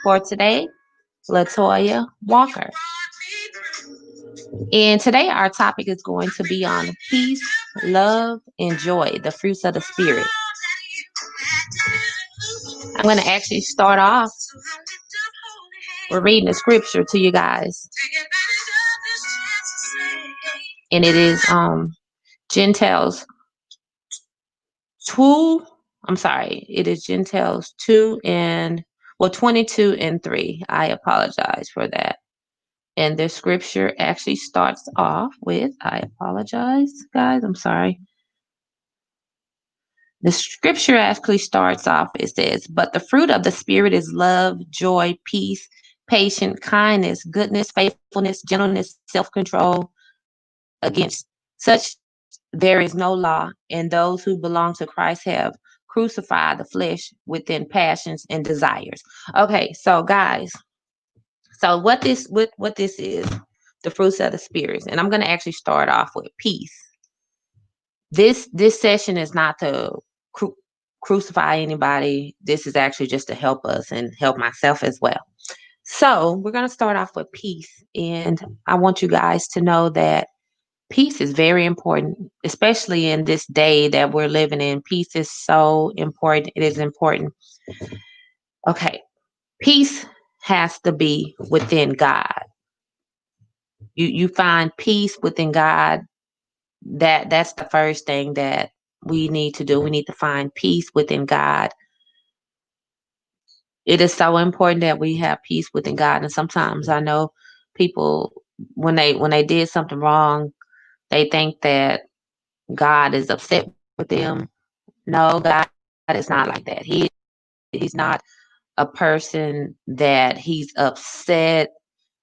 for today, Latoya Walker. And today our topic is going to be on peace, love, and joy, the fruits of the spirit. I'm going to actually start off with reading the scripture to you guys. And it is Gentiles 2, it is Gentiles 2 and 22 and 3. I apologize for that. And the scripture actually starts off with, I apologize, guys, I'm sorry. The scripture actually starts off, it says, but the fruit of the Spirit is love, joy, peace, patience, kindness, goodness, faithfulness, gentleness, self-control. Against such there is no law, and those who belong to Christ have crucified the flesh within passions and desires. Okay, so guys, so what this is, the fruits of the spirits, and I'm going to actually start off with peace. This session is not to crucify anybody. This is actually just to help us and help myself as well. So we're going to start off with peace, and I want you guys to know that peace is very important, especially in this day that we're living in. Peace is so important. It is important. Okay, peace has to be within God. You find peace within God. That's the first thing that we need to do. We need to find peace within God. It is so important that we have peace within God. And sometimes I know people, when they did something wrong, they think that God is upset with them. No, God is not like that. He's not a person that he's upset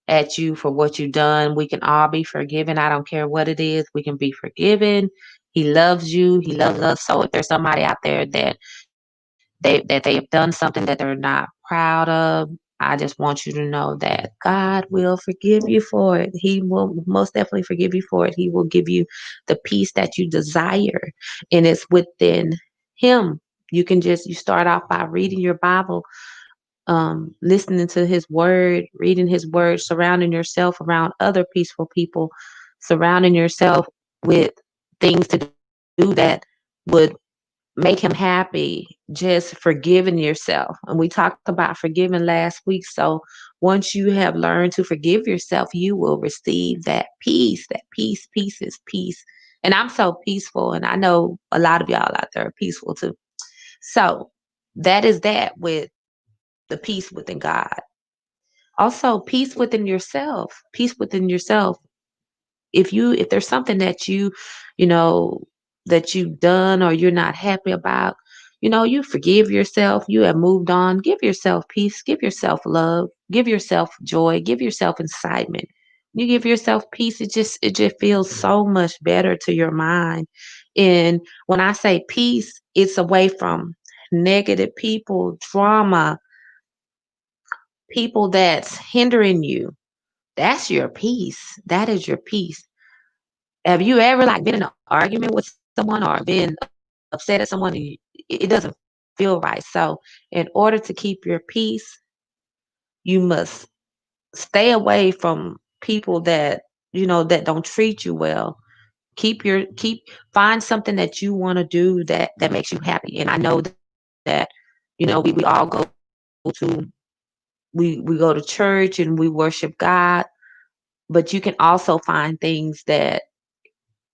at you for what you've done. We can all be forgiven. I don't care what it is. We can be forgiven. He loves you. He loves us. So if there's somebody out there that they have done something that they're not proud of, I just want you to know that God will forgive you for it. He will most definitely forgive you for it. He will give you the peace that you desire, and it's within Him. You start off by reading your Bible, listening to His Word, reading His Word, surrounding yourself around other peaceful people, surrounding yourself with things to do that would make him happy, just forgiving yourself. And we talked about forgiving last week. So once you have learned to forgive yourself, you will receive that peace. That peace is peace. And I'm so peaceful. And I know a lot of y'all out there are peaceful too. So that is that with the peace within God. Also, peace within yourself. Peace within yourself. If there's something that you know that you've done or you're not happy about, you forgive yourself. You have moved on. Give yourself peace, give yourself love, give yourself joy, give yourself excitement. You give yourself peace, it just feels so much better to your mind. And when I say peace, it's away from negative people, drama, people that's hindering you. That's your peace. That is your peace. Have you ever like been in an argument with someone or been upset at someone and it doesn't feel right? So in order to keep your peace, you must stay away from people that don't treat you well. Keep find something that you want to do that makes you happy. And I know that we all to we go to church and we worship God, but you can also find things that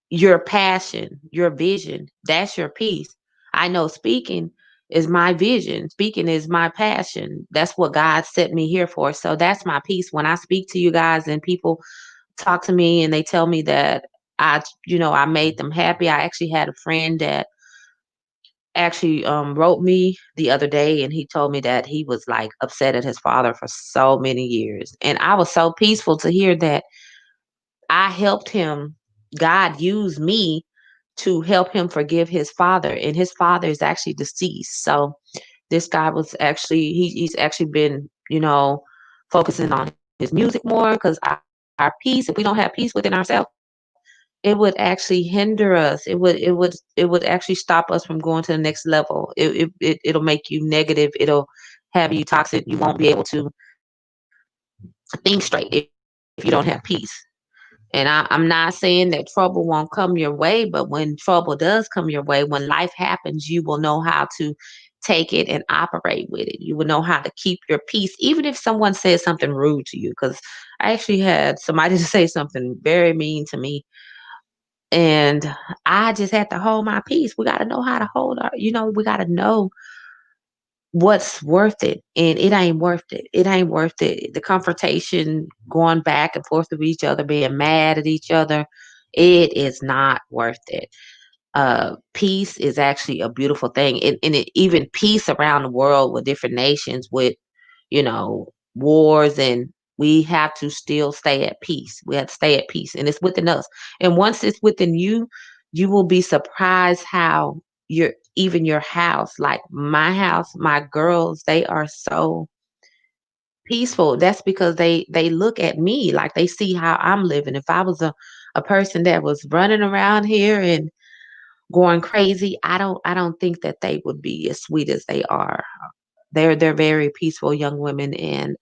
your passion, your vision, that's your peace. I know speaking is my vision. Speaking is my passion. That's what God set me here for. So that's my peace. When I speak to you guys and people talk to me and they tell me that I made them happy. I actually had a friend that actually wrote me the other day, and he told me that he was like upset at his father for so many years. And I was so peaceful to hear that I helped him. God used me to help him forgive his father, and his father is actually deceased. So this guy was actually he's actually been focusing on his music more, because our peace, if we don't have peace within ourselves, it would actually hinder us. It would actually stop us from going to the next level. It'll make you negative. have you toxic. You won't be able to think straight if you don't have peace. And I'm not saying that trouble won't come your way, but when trouble does come your way, when life happens, you will know how to take it and operate with it. You will know how to keep your peace, even if someone says something rude to you. Because I actually had somebody to say something very mean to me, and I just had to hold my peace. We got to know how to hold we got to know what's worth it, and it ain't worth it. It ain't worth it. The confrontation, going back and forth with each other, being mad at each other, it is not worth it. Peace is actually a beautiful thing, and even peace around the world with different nations, with wars, and we have to still stay at peace. We have to stay at peace, and it's within us. And once it's within you, you will be surprised how even your house, like my house, my girls, they are so peaceful. That's because they look at me, like they see how I'm living. If I was a person that was running around here and going crazy, I don't think that they would be as sweet as they are. They're very peaceful young women, and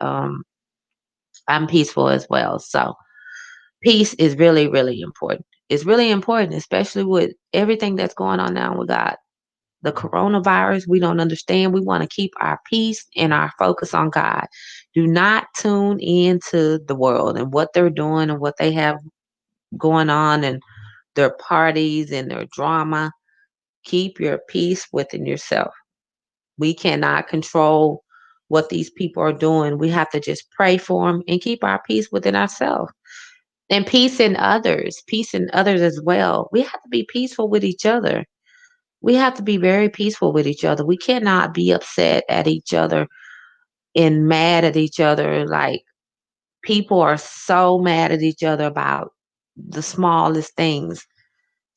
I'm peaceful as well. So peace is really, really important. It's really important, especially with everything that's going on now. We got the coronavirus. We don't understand. We want to keep our peace and our focus on God. Do not tune into the world and what they're doing and what they have going on, and their parties and their drama. Keep your peace within yourself. We cannot control what these people are doing. We have to just pray for them and keep our peace within ourselves. And peace in others as well. We have to be peaceful with each other. We have to be very peaceful with each other. We cannot be upset at each other and mad at each other. Like, people are so mad at each other about the smallest things.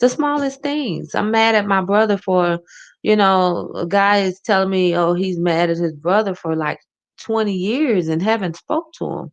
The smallest things. I'm mad at my brother for, a guy is telling me, oh, he's mad at his brother for like 20 years and haven't spoke to him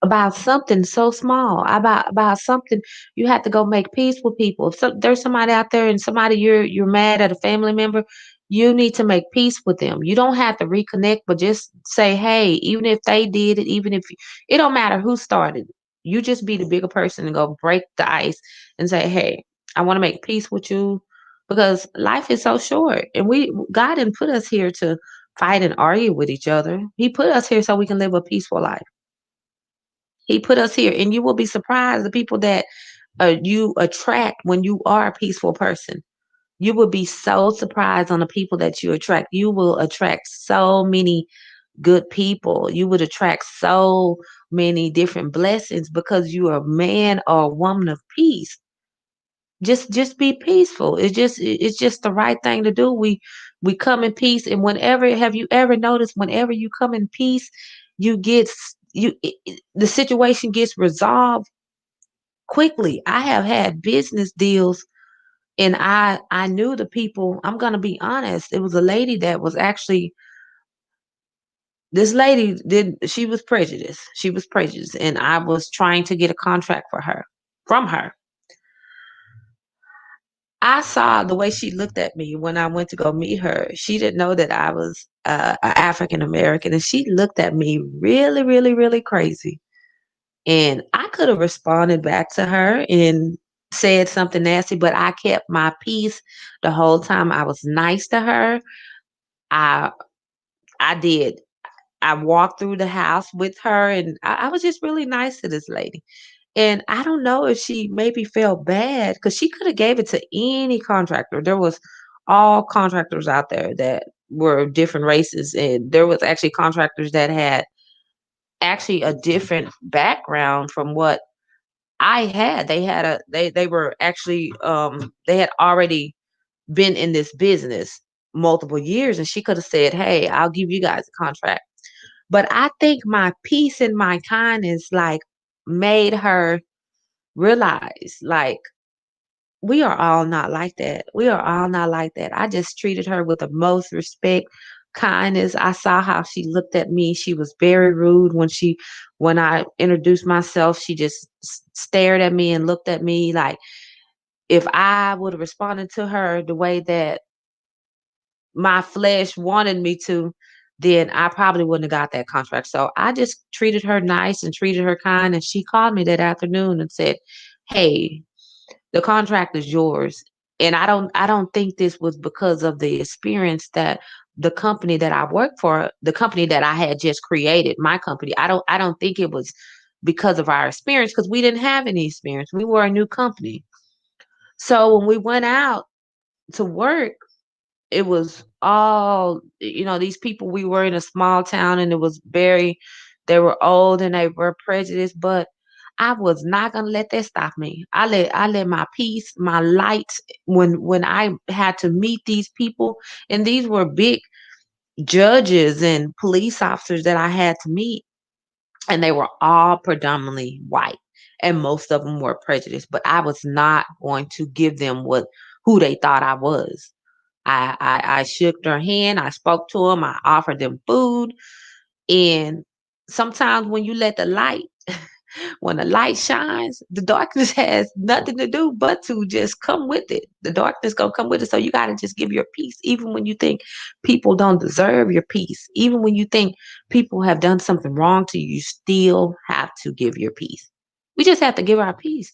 about something so small, about something. You have to go make peace with people. If there's somebody out there and somebody you're mad at, a family member, you need to make peace with them. You don't have to reconnect, but just say, hey, even if they did it, even if it don't matter who started it, you just be the bigger person and go break the ice and say, hey, I want to make peace with you, because life is so short, and God didn't put us here to fight and argue with each other. He put us here so we can live a peaceful life. He put us here, and you will be surprised the people that you attract when you are a peaceful person. You will be so surprised on the people that you attract. You will attract so many good people. You would attract so many different blessings because you are a man or a woman of peace. Just be peaceful. It's just the right thing to do. We come in peace, and whenever, have you ever noticed, whenever you come in peace, you get the situation gets resolved quickly. I have had business deals, and I knew the people. I'm gonna be honest. It was a lady that was actually, this lady did she was prejudiced. She was prejudiced, and I was trying to get a contract for her from her. I saw the way she looked at me when I went to go meet her. She didn't know that I was a African American, and she looked at me really, really, really crazy. And I could have responded back to her and said something nasty, but I kept my peace the whole time. I was nice to her. I I did. I walked through the house with her, and I was just really nice to this lady. And I don't know if she maybe felt bad, because she could have gave it to any contractor. There was all contractors out there that were different races, and there was actually contractors that had actually a different background from what I had. They were actually they had already been in this business multiple years, and she could have said, "Hey, I'll give you guys a contract." But I think my peace and my kindness, like, made her realize, like, we are all not like that. We are all not like that. I just treated her with the most respect, kindness. I saw how she looked at me. She was very rude when I introduced myself. She just stared at me and looked at me like, if I would have responded to her the way that my flesh wanted me to, then I probably wouldn't have got that contract. So I just treated her nice and treated her kind. And she called me that afternoon and said, "Hey, the contract is yours." And I don't think this was because of the experience that the company that I worked for, the company that I had just created, my company. I don't think it was because of our experience, because we didn't have any experience. We were a new company. So when we went out to work, it was all, these people, we were in a small town, and it was very, they were old and they were prejudiced, but I was not gonna let that stop me. I let my peace, my light, when I had to meet these people, and these were big judges and police officers that I had to meet, and they were all predominantly white, and most of them were prejudiced, but I was not going to give them what who they thought I was. I shook their hand, I spoke to them, I offered them food. And sometimes when you let the light, when the light shines, the darkness has nothing to do but to just come with it. The darkness gonna come with it. So you gotta just give your peace, even when you think people don't deserve your peace, even when you think people have done something wrong to you, you still have to give your peace. We just have to give our peace.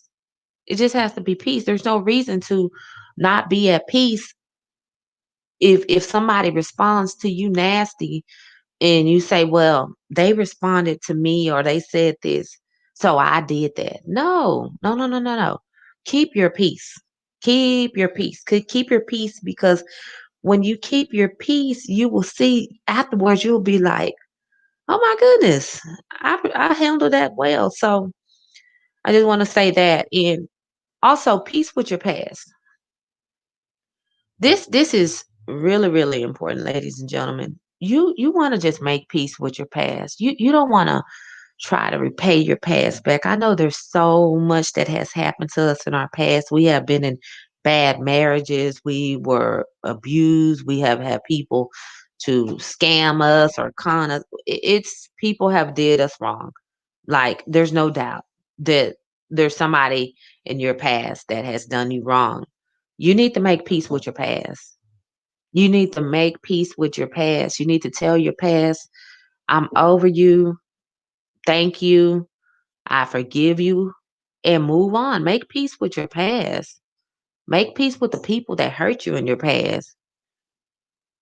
It just has to be peace. There's no reason to not be at peace. If somebody responds to you nasty, and you say, "Well, they responded to me, or they said this, so I did that." No, no, no, no, no, no. Keep your peace. Keep your peace. Keep your peace, because when you keep your peace, you will see afterwards, you'll be like, "Oh my goodness, I handled that well." So I just want to say that. And also, peace with your past. This is really, really important, ladies and gentlemen. You want to just make peace with your past. You don't want to try to repay your past back. I know there's so much that has happened to us in our past. We have been in bad marriages. We were abused. We have had people to scam us or con us. It's people have did us wrong. Like, there's no doubt that there's somebody in your past that has done you wrong. You need to make peace with your past. You need to make peace with your past. You need to tell your past, "I'm over you. Thank you. I forgive you," and move on. Make peace with your past. Make peace with the people that hurt you in your past.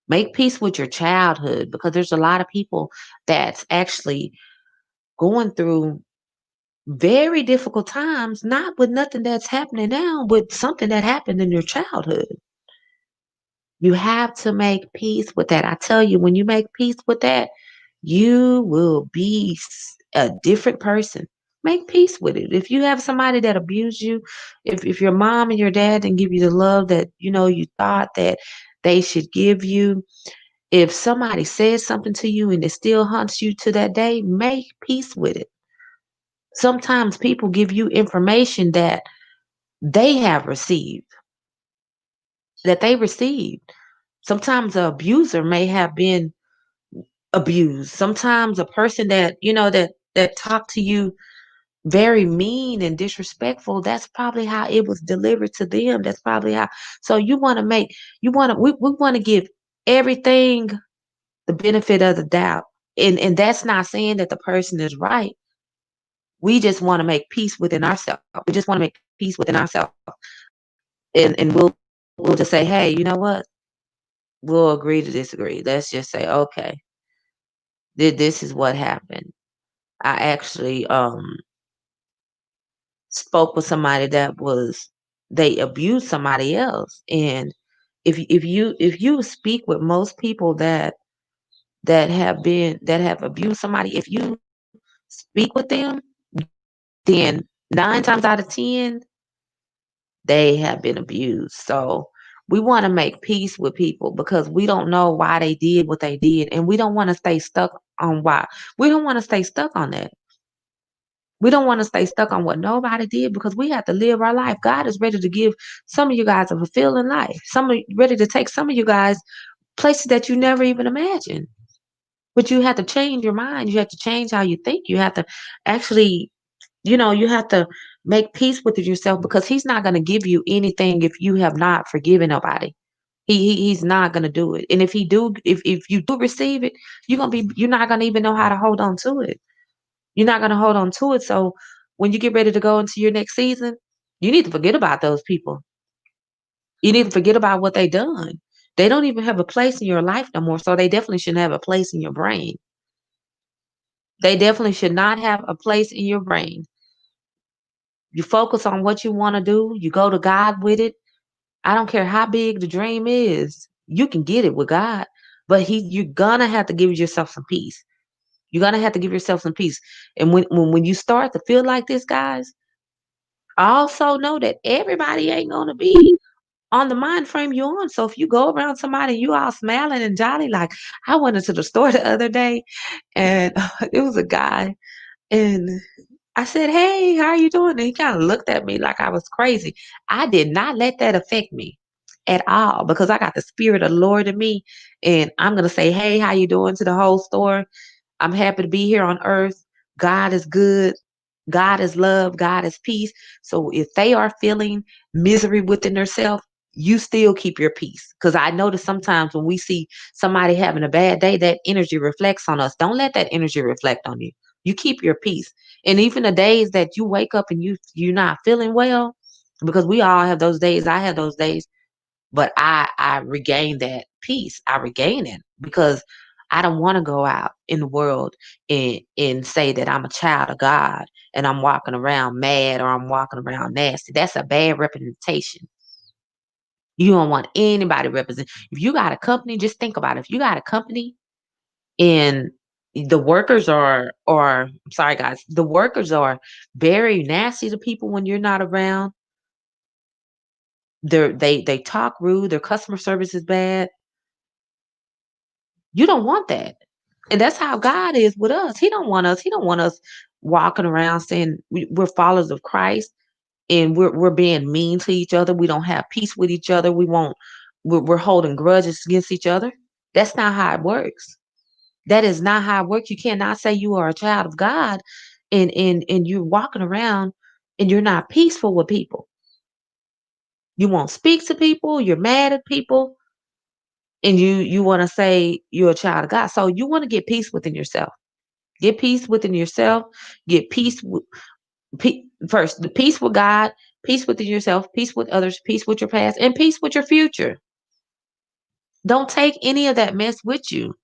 Make peace with your childhood, because there's a lot of people that's actually going through very difficult times, not with nothing that's happening now, with something that happened in your childhood. You have to make peace with that. I tell you, when you make peace with that, you will be a different person. Make peace with it. If you have somebody that abused you, if your mom and your dad didn't give you the love that you thought that they should give you, if somebody says something to you and it still haunts you to that day, make peace with it. Sometimes people give you information they have received, that they received. Sometimes the abuser may have been abused. Sometimes a person that talked to you very mean and disrespectful, that's probably how it was delivered to them. That's probably how. So we want to give everything the benefit of the doubt. And that's not saying that the person is right. We just want to make peace within ourselves. We just want to make peace within ourselves. And we'll just say, "Hey, you know what? We'll agree to disagree. Let's just say, okay, this is what happened. I actually spoke with somebody that was they abused somebody else." And if you speak with most people that have abused somebody, if you speak with them, then 9 times out of 10 they have been abused. So we want to make peace with people, because we don't know why they did what they did, and we don't want to stay stuck on why. We don't want to stay stuck on that. We don't want to stay stuck on what nobody did, because we have to live our life. God is ready to give some of you guys a fulfilling life. Ready to take some of you guys places that you never even imagined. But you have to change your mind. You have to change how you think. You have to actually, you have to make peace with yourself, because He's not going to give you anything if you have not forgiven nobody. He's not gonna do it. And if you do receive it, you're not gonna even know how to hold on to it. You're not gonna hold on to it. So when you get ready to go into your next season, you need to forget about those people. You need to forget about what they done. They don't even have a place in your life no more. So they definitely shouldn't have a place in your brain. They definitely should not have a place in your brain. You focus on what you want to do. You go to God with it. I don't care how big the dream is. You can get it with God, but you're gonna have to give yourself some peace. You're gonna have to give yourself some peace. And when you start to feel like this, guys, also know that everybody ain't gonna be on the mind frame you're on. So if you go around somebody, you all smiling and jolly, like I went into the store the other day, and it was a guy, and I said, "Hey, how are you doing?" And he kind of looked at me like I was crazy. I did not let that affect me at all because I got the spirit of the Lord in me, and I'm gonna say, "Hey, how you doing?" to the whole store. I'm happy to be here on earth. God is good. God is love. God is peace. So if they are feeling misery within themselves, you still keep your peace. Because I notice sometimes when we see somebody having a bad day, that energy reflects on us. Don't let that energy reflect on you. You keep your peace. And even the days that you wake up and you're not feeling well, because we all have those days. I have those days, but I regain that peace. I regain it because I don't want to go out in the world and say that I'm a child of God and I'm walking around mad or I'm walking around nasty. That's a bad representation. You don't want anybody represent. If you got a company, just think about it. If you got a company and the workers are I'm sorry guys, the workers are very nasty to people when you're not around. They talk rude, their customer service is bad. You don't want that. And that's how God is with us. He don't want us walking around saying we're followers of Christ and we're being mean to each other. We don't have peace with each other. We're holding grudges against each other. That's not how it works. That is not how it works. You cannot say you are a child of God and you're walking around and you're not peaceful with people. You won't speak to people, you're mad at people, and you want to say you're a child of God. So you want to get peace within yourself. Get peace within yourself. Get peace first. The peace with God, peace within yourself, peace with others, peace with your past, and peace with your future. Don't take any of that mess with you.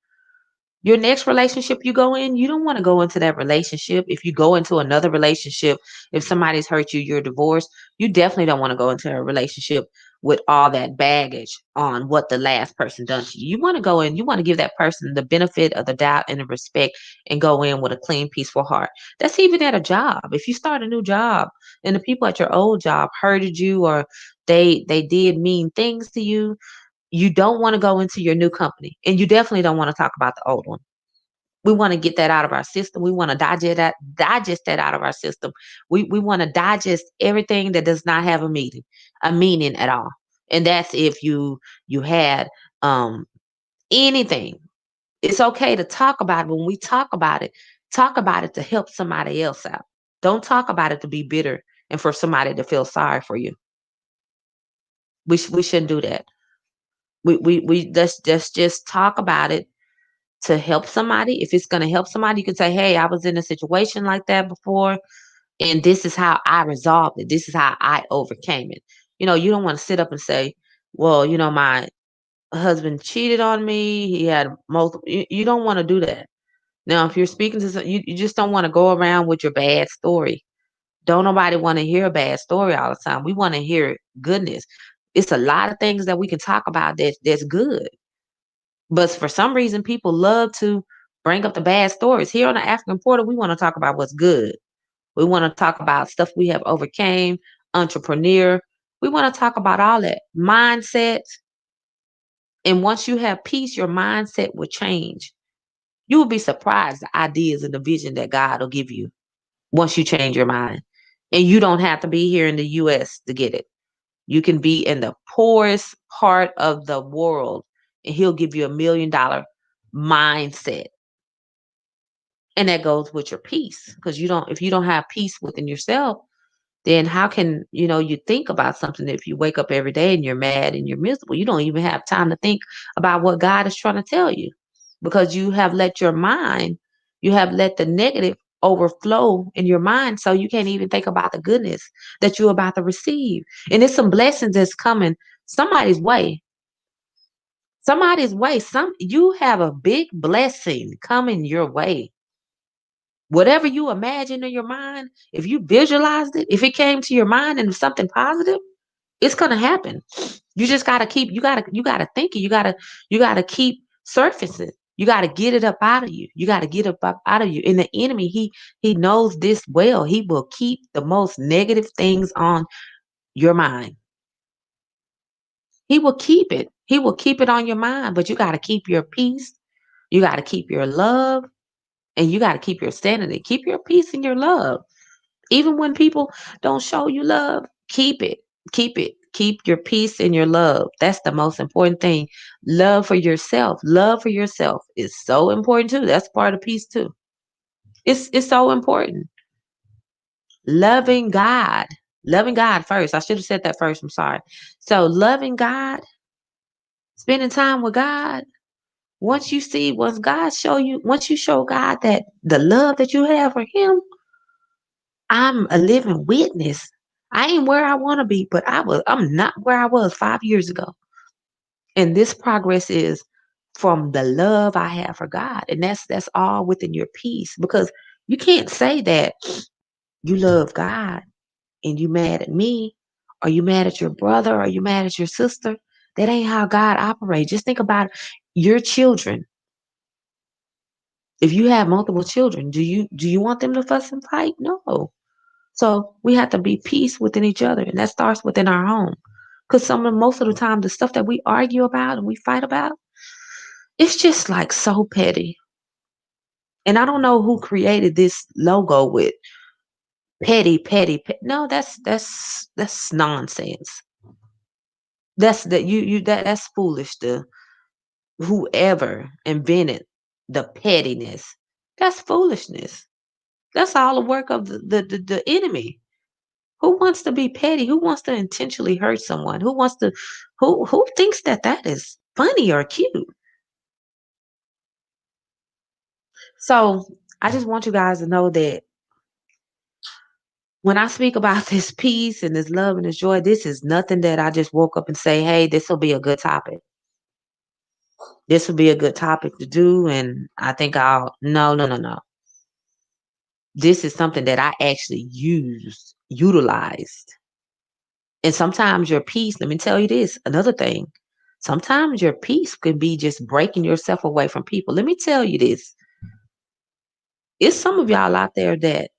Your next relationship you go in, you don't want to go into that relationship. If you go into another relationship, if somebody's hurt you, you're divorced, you definitely don't want to go into a relationship with all that baggage on what the last person done to you. You want to go in, you want to give that person the benefit of the doubt and the respect and go in with a clean, peaceful heart. That's even at a job. If you start a new job and the people at your old job hurted you or they did mean things to you, you don't want to go into your new company. And you definitely don't want to talk about the old one. We want to get that out of our system. We want to digest that out of our system. We want to digest everything that does not have a meaning at all. And that's if you had um anything. It's okay to talk about it. When we talk about it to help somebody else out. Don't talk about it to be bitter and for somebody to feel sorry for you. We shouldn't do that. We let's just talk about it to help somebody. If it's going to help somebody, you can say, "Hey, I was in a situation like that before, and this is how I resolved it. This is how I overcame it." You don't want to sit up and say, "Well, my husband cheated on me. He had multiple." You don't want to do that. Now, if you're speaking to you just don't want to go around with your bad story. Don't nobody want to hear a bad story all the time. We want to hear goodness. It's a lot of things that we can talk about that's good. But for some reason, people love to bring up the bad stories. Here on the African Portal, we want to talk about what's good. We want to talk about stuff we have overcame, entrepreneur. We want to talk about all that. Mindset. And once you have peace, your mindset will change. You will be surprised the ideas and the vision that God will give you once you change your mind. And you don't have to be here in the US to get it. You can be in the poorest part of the world and he'll give you $1 million mindset. And that goes with your peace. Because if you don't have peace within yourself, then how can you think about something if you wake up every day and you're mad and you're miserable? You don't even have time to think about what God is trying to tell you, because you have let the negative overflow in your mind, so you can't even think about the goodness that you're about to receive. And it's some blessings that's coming somebody's way. Somebody's way. You have a big blessing coming your way. Whatever you imagine in your mind, if you visualized it, if it came to your mind and something positive, it's gonna happen. You just gotta keep. You gotta think it. You gotta keep surfacing. You gotta get it up out of you. You gotta get it up out of you. And the enemy, he knows this well. He will keep the most negative things on your mind. He will keep it. He will keep it on your mind. But you gotta keep your peace. You gotta keep your love, and you gotta keep your sanity. Keep your peace and your love. Even when people don't show you love, keep it. Keep it. Keep your peace and your love. That's the most important thing. Love for yourself. Love for yourself is so important too. That's part of peace too. It's so important. Loving God. Loving God first. I should have said that first. I'm sorry. So loving God, spending time with God. Once you show God that the love that you have for him, I'm a living witness. I ain't where I want to be, but I'm not where I was 5 years ago. And this progress is from the love I have for God. And that's all within your peace. Because you can't say that you love God and you mad at me, or you mad at your brother, or you mad at your sister. That ain't how God operates. Just think about your children. If you have multiple children, do you want them to fuss and fight? No. So we have to be peace within each other, and that starts within our home. Because most of the time, the stuff that we argue about and we fight about, it's just like so petty. And I don't know who created this logo with petty, petty, no, that's nonsense. That's foolish. To whoever invented the pettiness, that's foolishness. That's all the work of the enemy. Who wants to be petty? Who wants to intentionally hurt someone? Who thinks that that is funny or cute? So I just want you guys to know that when I speak about this peace and this love and this joy, this is nothing that I just woke up and say, hey, this will be a good topic. This will be a good topic to do. And I think no, no, no, no. This is something that I actually utilized. And sometimes your peace, let me tell you this, another thing. Sometimes your peace can be just breaking yourself away from people. Let me tell you this. It's some of y'all out there that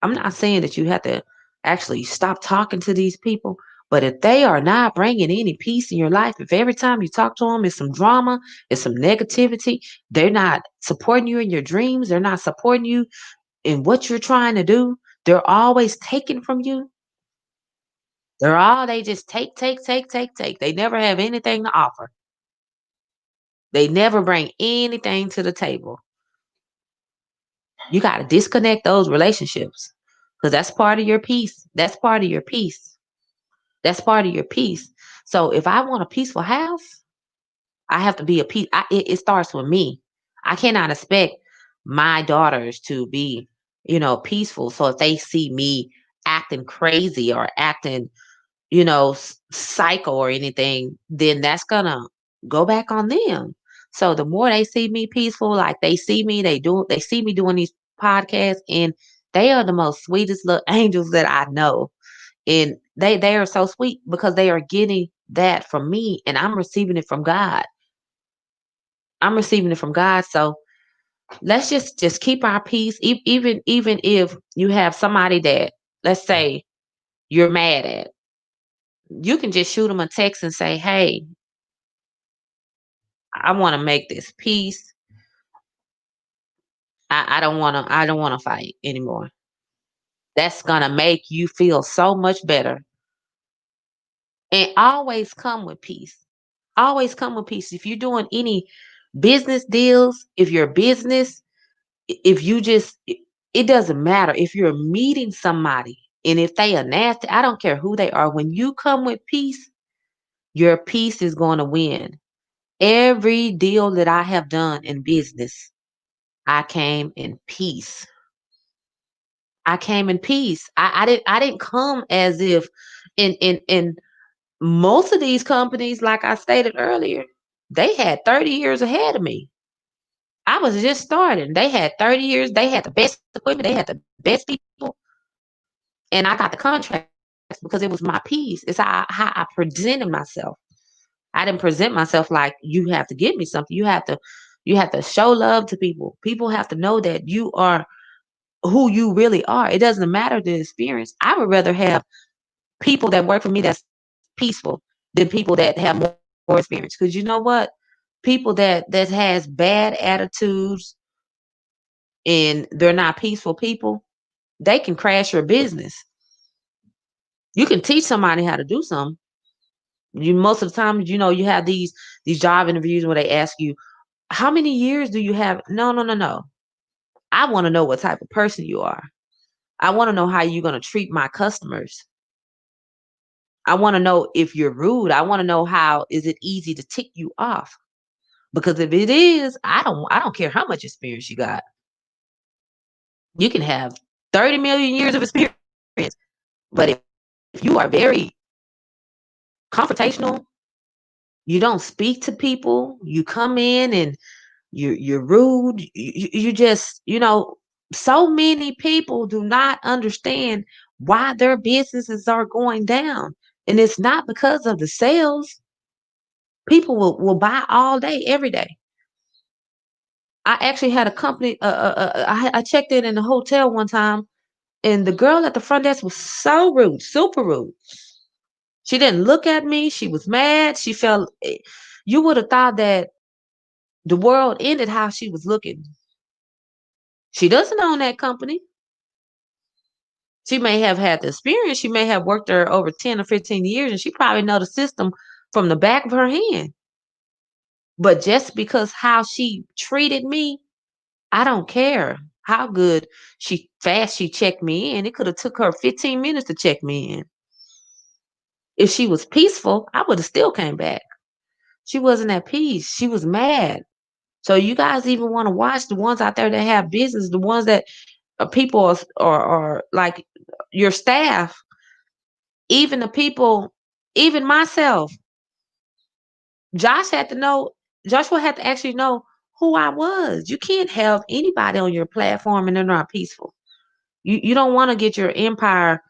I'm not saying that you have to actually stop talking to these people, but if they are not bringing any peace in your life, if every time you talk to them it's some drama, it's some negativity, they're not supporting you in your dreams, they're not supporting you in what you're trying to do, they're always taking from you. They just take, take, take, take, take. They never have anything to offer. They never bring anything to the table. You got to disconnect those relationships, because that's part of your peace. That's part of your peace. That's part of your peace. So if I want a peaceful house, I have to be a peace. It starts with me. I cannot expect my daughters to be, peaceful. So if they see me acting crazy or acting, psycho or anything, then that's gonna go back on them. So the more they see me peaceful, like they see me doing these podcasts, and they are the most sweetest little angels that I know. And they are so sweet because they are getting that from me, and I'm receiving it from God. I'm receiving it from God. So let's just keep our peace. Even if you have somebody that, let's say, you're mad at, you can just shoot them a text and say, hey, I want to make this peace. I don't want to fight anymore. That's gonna make you feel so much better. And always come with peace. Always come with peace. If you're doing any business deals, if your business, if you just, it doesn't matter. If you're meeting somebody, And if they are nasty, I don't care who they are. When you come with peace, your peace is going to win. Every deal that I have done in business, I came in peace. I came in peace. I didn't come as if in most of these companies, like I stated earlier, they had 30 years ahead of me. I was just starting. They had 30 years. They had the best equipment. They had the best people. And I got the contracts because it was my peace. It's how I presented myself. I didn't present myself like you have to give me something. You have to show love to people. People have to know that you are who you really are. It doesn't matter the experience. I would rather have people that work for me that's peaceful than people that have more experience. Because you know what? People that has bad attitudes and they're not peaceful people, they can crash your business. You can teach somebody how to do something. You most of the time, you have these job interviews where they ask you, how many years do you have? No, no, no, no. I want to know what type of person you are. I want to know how you're going to treat my customers. I want to know if you're rude. I want to know how is it easy to tick you off. Because if it is, I don't care how much experience you got. You can have 30 million years of experience, but if you are very confrontational, you don't speak to people, you come in and you're rude, you just, so many people do not understand why their businesses are going down. And it's not because of the sales. People will buy all day, every day. I actually had a company. I checked in the hotel one time, and the girl at the front desk was so rude, super rude. She didn't look at me. She was mad. She felt. You would have thought that the world ended how she was looking. She doesn't own that company. She may have had the experience. She may have worked there over 10 or 15 years, and she probably know the system from the back of her hand. But just because how she treated me, I don't care how good she checked me in. It could have took her 15 minutes to check me in. If she was peaceful, I would have still came back. She wasn't at peace. She was mad. So you guys even want to watch the ones out there that have business, the ones that people are like your staff, even the people, even myself. Josh had to know, Joshua had to actually know who I was. You can't have anybody on your platform and they're not peaceful. You don't want to get your empire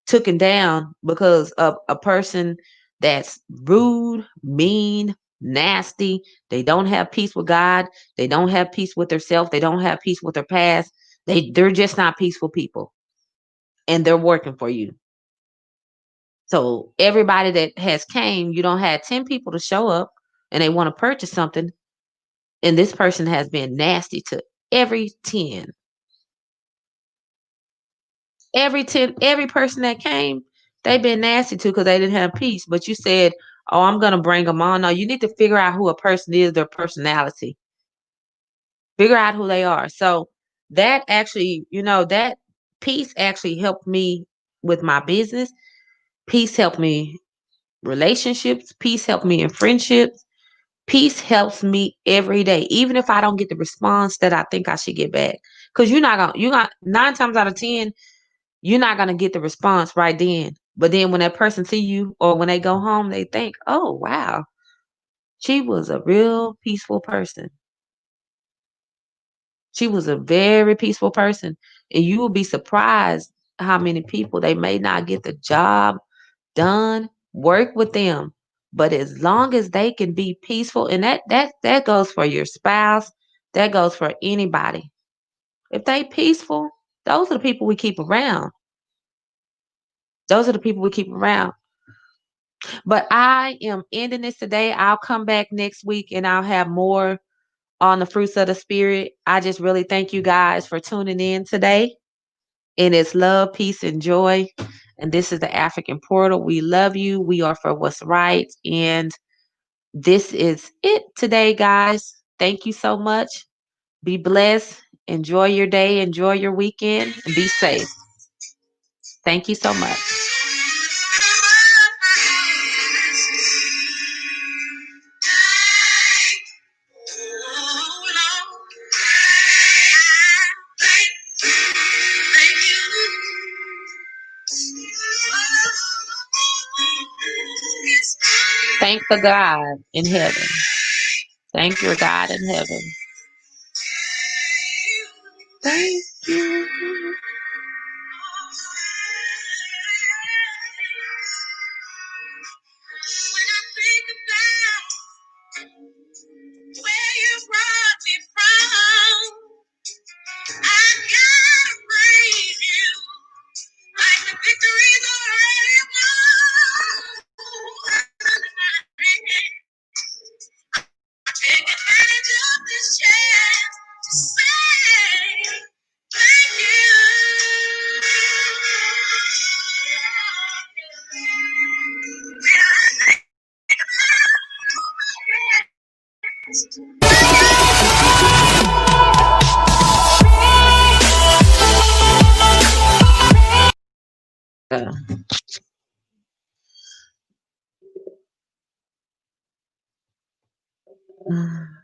taken down because of a person that's rude, mean, nasty. They don't have peace with God. They don't have peace with themselves. They don't have peace with their past. They're just not peaceful people, and they're working for you. So everybody that has came, you don't have 10 people to show up and they want to purchase something, and this person has been nasty to every 10. Every person that came, they've been nasty to because they didn't have peace. But you said, "Oh, I'm gonna bring them on." No, you need to figure out who a person is, their personality. Figure out who they are. So that actually, that peace actually helped me with my business. Peace helped me relationships. Peace helped me in friendships. Peace helps me every day, even if I don't get the response that I think I should get back. Because you got 9 times out of 10, you're not gonna get the response right then. But then when that person see you or when they go home, they think, "Oh wow, she was a real peaceful person. She was a very peaceful person." And you will be surprised how many people they may not get the job done, work with them. But as long as they can be peaceful, and that goes for your spouse, that goes for anybody. If they peaceful, those are the people we keep around. Those are the people we keep around. But I am ending this today. I'll come back next week and I'll have more on the fruits of the spirit. I just really thank you guys for tuning in today. And it's love, peace, and joy. And this is the African Portal. We love you. We are for what's right. And this is it today, guys. Thank you so much. Be blessed. Enjoy your day. Enjoy your weekend. And be safe. Thank you so much. Thank the God in heaven. Thank your God in heaven. Thank you. Where you brought me from, I gotta praise you. Like the victory's already won. Take advantage of this chance to say thank you.